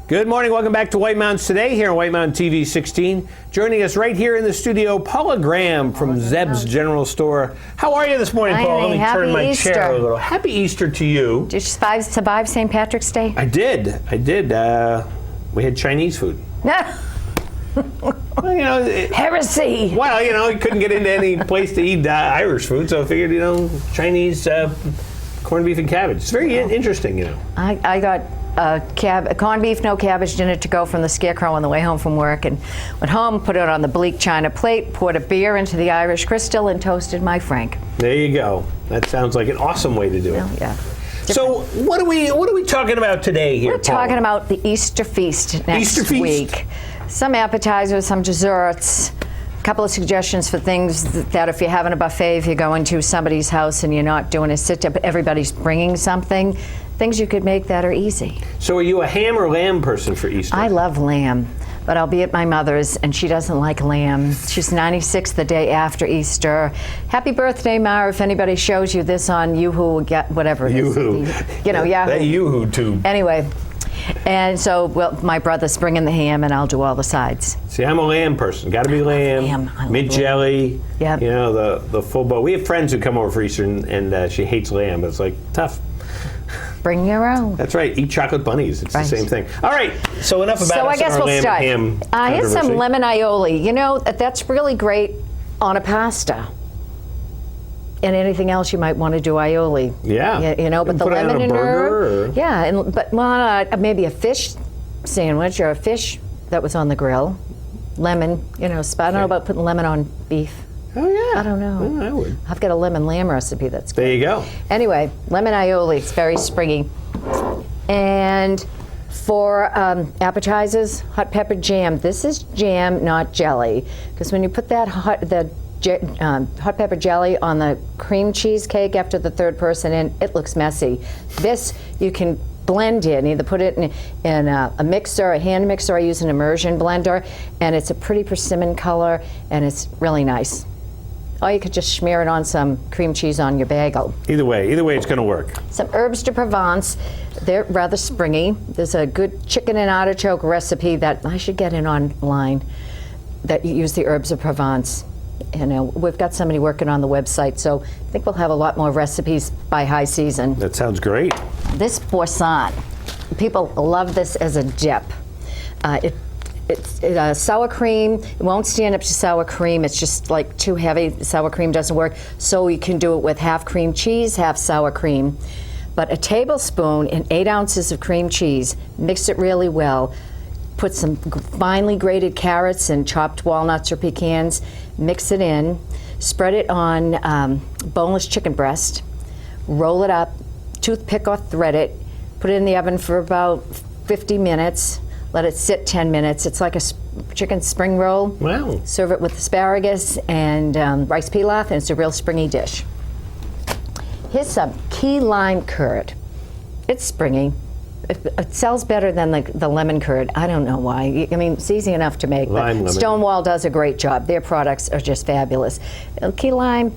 Good morning. Welcome back to White Mountains Today here on White Mountain TV 16. Joining us right here in the studio, Paula Graham from Zeb's General Store. How are you this morning, Paula? Let me turn my chair a little. Happy Easter to you. Did you survive St. Patrick's Day? I did. We had Chinese food. Well, Heresy! Well, you couldn't get into any place to eat Irish food, so I figured, Chinese corned beef and cabbage. It's very interesting, I got corned beef, no cabbage dinner to go from the Scarecrow on the way home from work, and went home, put it on the bleak china plate, poured a beer into the Irish crystal, and toasted my Frank. There you go. That sounds like an awesome way to do it. Well, yeah. So what are we talking about today here, We're talking about the Easter feast next week. Some appetizers, some desserts, a couple of suggestions for things that if you're having a buffet, if you're going to somebodo's house and you're not doing a sit-down, but everybody's bringing something, things you could make that are easy. So are you a ham or lamb person for Easter? I love lamb, but I'll be at my mother's and she doesn't like lamb. She's 96 the day after Easter. Happy birthday, Mara. If anybody shows you this on Yoo-hoo, whatever it is. Yoo-hoo. Yahoo. That Yoo-hoo tube. Anyway. And so, my brother's bringing the ham, and I'll do all the sides. See, I'm a lamb person. Got to be lamb. Mint jelly. Yep. The full boat. We have friends who come over for Easter, and she hates lamb. But it's like tough. Bring your own. That's right. Eat chocolate bunnies. It's the same thing. All right. So enough about so I guess we'll lamb start. And ham. Here's some lemon aioli. That's really great on a pasta. And anything else you might want to do aioli. Yeah. But the lemon and herb. Yeah, maybe a fish sandwich or a fish that was on the grill. Lemon, I don't know about putting lemon on beef. Oh, yeah. I don't know. Well, I would. I've got a lemon lamb recipe that's good. There you go. Anyway, lemon aioli, it's very springy. And for appetizers, hot pepper jam. This is jam, not jelly. Because when you put that hot pepper jelly on the cream cheesecake after the third person in, it looks messy. This you can blend in, either put it in a mixer, a hand mixer. I use an immersion blender, and it's a pretty persimmon color, and it's really nice. Or you could just smear it on some cream cheese on your bagel. Either way, it's going to work. Some herbs de Provence. They're rather springy. There's a good chicken and artichoke recipe that I should get in online that you use the herbs of Provence. We've got somebody working on the website, so I think we'll have a lot more recipes by high season. That sounds great. This boursin, people love this as a dip. It's sour cream. It won't stand up to sour cream. It's just like too heavy. Sour cream doesn't work. So you can do it with half cream cheese, half sour cream. But a tablespoon and 8 ounces of cream cheese, mix it really well. Put some finely grated carrots and chopped walnuts or pecans, mix it in, spread it on boneless chicken breast, roll it up, toothpick or thread it, put it in the oven for about 50 minutes, let it sit 10 minutes. It's like a chicken spring roll. Wow. Serve it with asparagus and rice pilaf, and it's a real springy dish. Here's some key lime curd. It's springy. It sells better than the lemon curd. I don't know why. I mean, it's easy enough to make, but Stonewall does a great job. Their products are just fabulous. Key lime,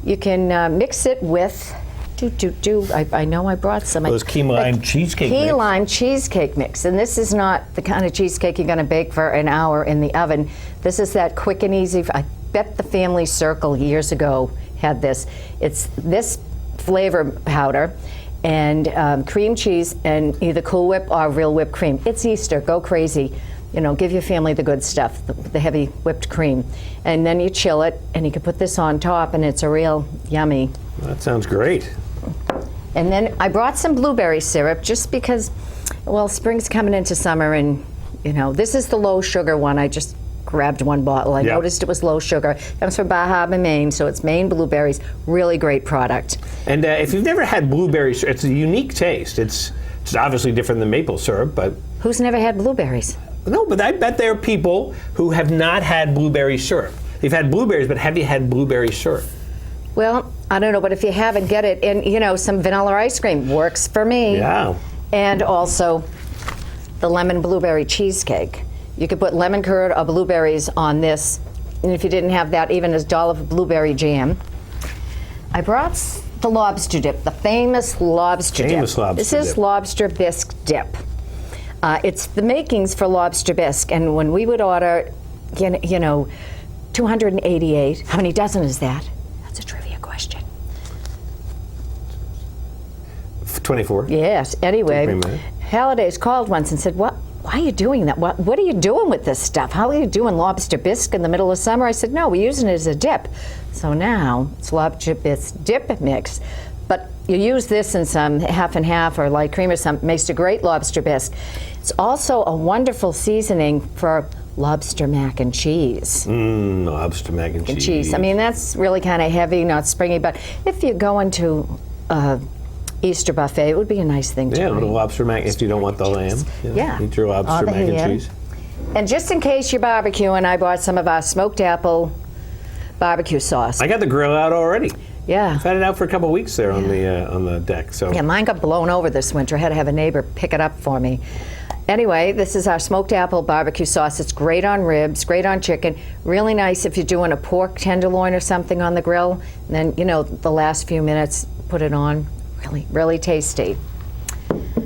you can mix it with, I know I brought some. Those key lime cheesecake mix. Key lime cheesecake mix. And this is not the kind of cheesecake you're going to bake for an hour in the oven. This is that quick and easy. I bet the Family Circle years ago had this. It's this flavor powder and cream cheese and either Cool Whip or real whipped cream. It's Easter, go crazy. Give your family the good stuff, the heavy whipped cream. And then you chill it, and you can put this on top, and it's a real yummy. That sounds great. And then I brought some blueberry syrup just because, spring's coming into summer, and this is the low sugar one. I just grabbed one bottle. I noticed it was low sugar. It comes from Bar Harbor, Maine, so it's Maine blueberries. Really great product. And if you've never had blueberry syrup, it's a unique taste. It's obviously different than maple syrup, but... Who's never had blueberries? No, but I bet there are people who have not had blueberry syrup. You've had blueberries, but have you had blueberry syrup? Well, I don't know, but if you haven't, get it. And, some vanilla ice cream works for me. Yeah. And also the lemon blueberry cheesecake. You could put lemon curd or blueberries on this. And if you didn't have that, even a dollop of blueberry jam. I brought the lobster dip, the famous lobster dip. This is lobster bisque dip. It's the makings for lobster bisque, and when we would order, 288, how many dozen is that? That's a trivia question. 24. Yes, anyway, Halliday's called once and said, why are you doing that? What are you doing with this stuff? How are you doing lobster bisque in the middle of summer? I said, no, we're using it as a dip. So now it's lobster bisque dip mix. But you use this in some half and half or light cream or something, makes a great lobster bisque. It's also a wonderful seasoning for lobster mac and cheese. Lobster mac and cheese. I mean, that's really kind of heavy, not springy, but if you're going to Easter buffet, it would be a nice thing to a little lobster mac if you don't want the lamb. Yeah. Eat your lobster mac and cheese. And just in case you're barbecuing, I bought some of our smoked apple barbecue sauce. I got the grill out already. Yeah. I've had it out for a couple of weeks there on the deck. So yeah, mine got blown over this winter. I had to have a neighbor pick it up for me. Anyway, this is our smoked apple barbecue sauce. It's great on ribs, great on chicken. Really nice if you're doing a pork tenderloin or something on the grill. And then, the last few minutes, put it on. Really, really tasty.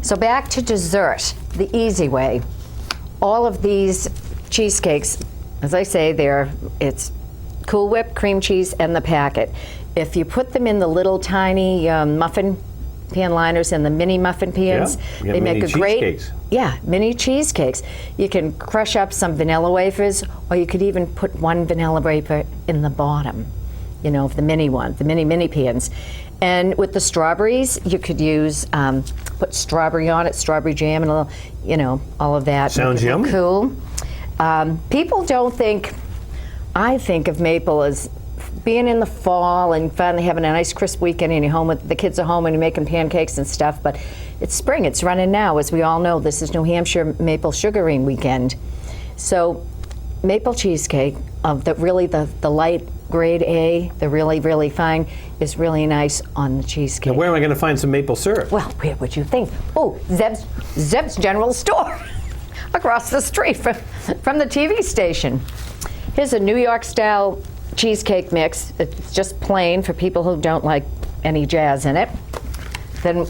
So back to dessert, the easy way. All of these cheesecakes, as I say, it's Cool Whip, cream cheese, and the packet. If you put them in the little tiny muffin pan liners and the mini muffin pans, they make a great mini cheesecakes. You can crush up some vanilla wafers, or you could even put one vanilla wafer in the bottom, of the mini one, the mini pans. And with the strawberries, you could use put strawberry on it, strawberry jam, and all of that. Sounds yummy. Cool. People don't think. I think of maple as being in the fall and finally having a nice crisp weekend and you're home with the kids are home and you're making pancakes and stuff, but it's spring, it's running now. As we all know, this is New Hampshire maple sugaring weekend. So maple cheesecake of the light grade A, the really, really fine, is really nice on the cheesecake. Now where am I going to find some maple syrup? Well, where would you think? Oh, Zeb's General Store across the street from the TV station. Here's a New York style cheesecake mix. It's just plain for people who don't like any jazz in it. Then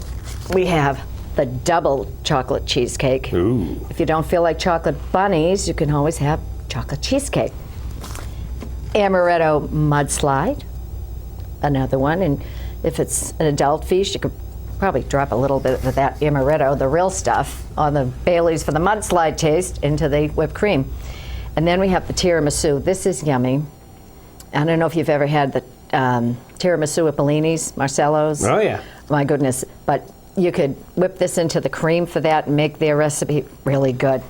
we have the double chocolate cheesecake. Ooh. If you don't feel like chocolate bunnies, you can always have chocolate cheesecake. Amaretto mudslide, another one. And if it's an adult feast, you could probably drop a little bit of that amaretto, the real stuff, on the Baileys for the mudslide taste into the whipped cream. And then we have the tiramisu. This is yummy. I don't know if you've ever had the tiramisu at Bellini's, Marcello's. Oh, yeah. My goodness. But you could whip this into the cream for that and make their recipe really good.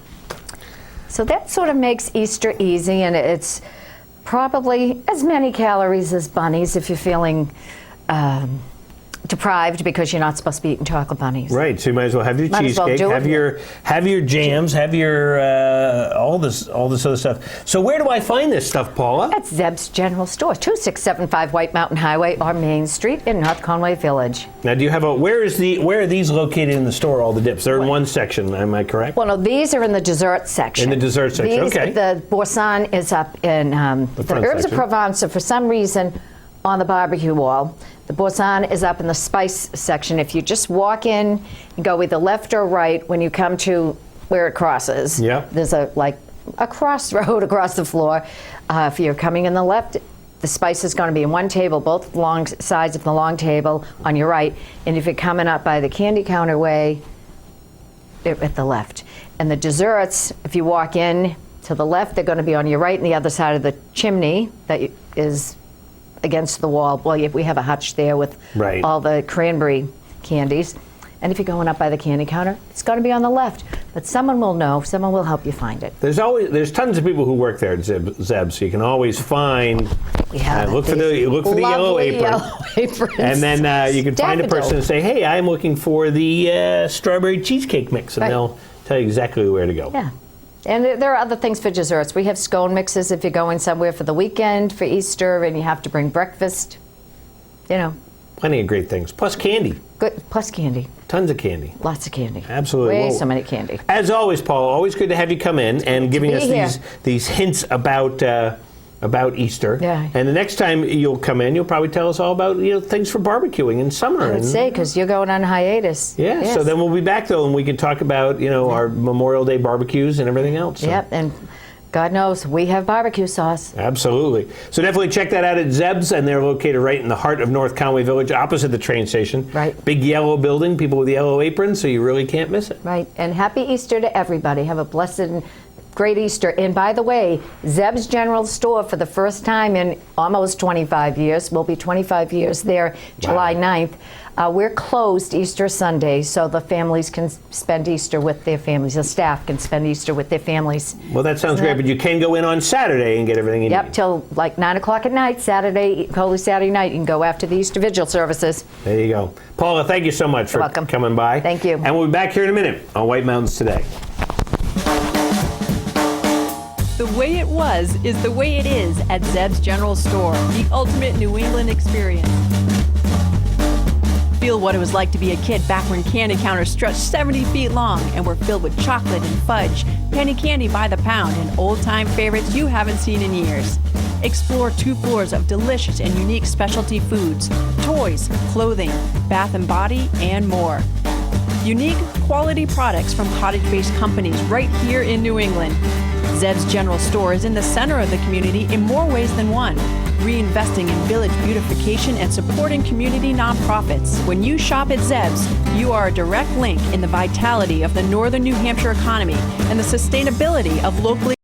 So that sort of makes Easter easy, and it's probably as many calories as bunnies if you're feeling deprived because you're not supposed to be eating chocolate bunnies. Right, so you might as well have your cheesecake, have your jams, have your all this other stuff. So where do I find this stuff, Paula? At Zeb's General Store, 2675 White Mountain Highway or Main Street in North Conway Village. Now, do you have where are these located in the store? All the dips, they're in one section. Am I correct? Well, no, these are in the dessert section. In the dessert section, okay. The boursin is up in the herbs of Provence. So for some reason, on the barbecue wall. The boursin is up in the spice section. If you just walk in and go either left or right, when you come to where it crosses, there's a crossroad across the floor. If you're coming in the left, the spice is going to be in one table, both long sides of the long table on your right. And if you're coming up by the candy counter way, they're at the left. And the desserts, if you walk in to the left, they're going to be on your right and the other side of the chimney that is against the wall. Well, we have a hutch there with all the cranberry candies. And if you're going up by the candy counter, it's going to be on the left. But someone will know. Someone will help you find it. There's tons of people who work there at Zeb, so you can always find. Look for the yellow apron. And then you can find a person and say, "Hey, I'm looking for the strawberry cheesecake mix," and they'll tell you exactly where to go. Yeah. And there are other things for desserts. We have scone mixes if you're going somewhere for the weekend, for Easter, and you have to bring breakfast. Plenty of great things. Plus candy. Good. Plus candy. Tons of candy. Lots of candy. Absolutely. So many candy. As always, Paula, always good to have you come in and giving us these hints about about Easter. Yeah. And the next time you'll come in, you'll probably tell us all about things for barbecuing in summer. I would say, because you're going on hiatus. Yeah, Yes. so then we'll be back, though, and we can talk about, our Memorial Day barbecues and everything else. So. Yep, and God knows, we have barbecue sauce. Absolutely. So definitely check that out at Zeb's, and they're located right in the heart of North Conway Village, opposite the train station. Right. Big yellow building, people with yellow aprons, so you really can't miss it. Right, and happy Easter to everybody. Have a blessed and great Easter. And by the way, Zeb's General Store, for the first time in almost 25 years, will be 25 years there, July 9th. We're closed Easter Sunday, so the families can spend Easter with their families. The staff can spend Easter with their families. Well, that sounds great, but you can go in on Saturday and get everything you need. Yep, till like 9 o'clock at night, Holy Saturday night. You can go after the Easter Vigil services. There you go. Paula, thank you so much for coming by. Thank you. And we'll be back here in a minute on White Mountains Today. The way it was is the way it is at Zeb's General Store, the ultimate New England experience. Feel what it was like to be a kid back when candy counters stretched 70 feet long and were filled with chocolate and fudge, penny candy by the pound, and old-time favorites you haven't seen in years. Explore 2 floors of delicious and unique specialty foods, toys, clothing, bath and body, and more. Unique, quality products from cottage-based companies right here in New England. Zeb's General Store is in the center of the community in more ways than one, reinvesting in village beautification and supporting community nonprofits. When you shop at Zeb's, you are a direct link in the vitality of the northern New Hampshire economy and the sustainability of locally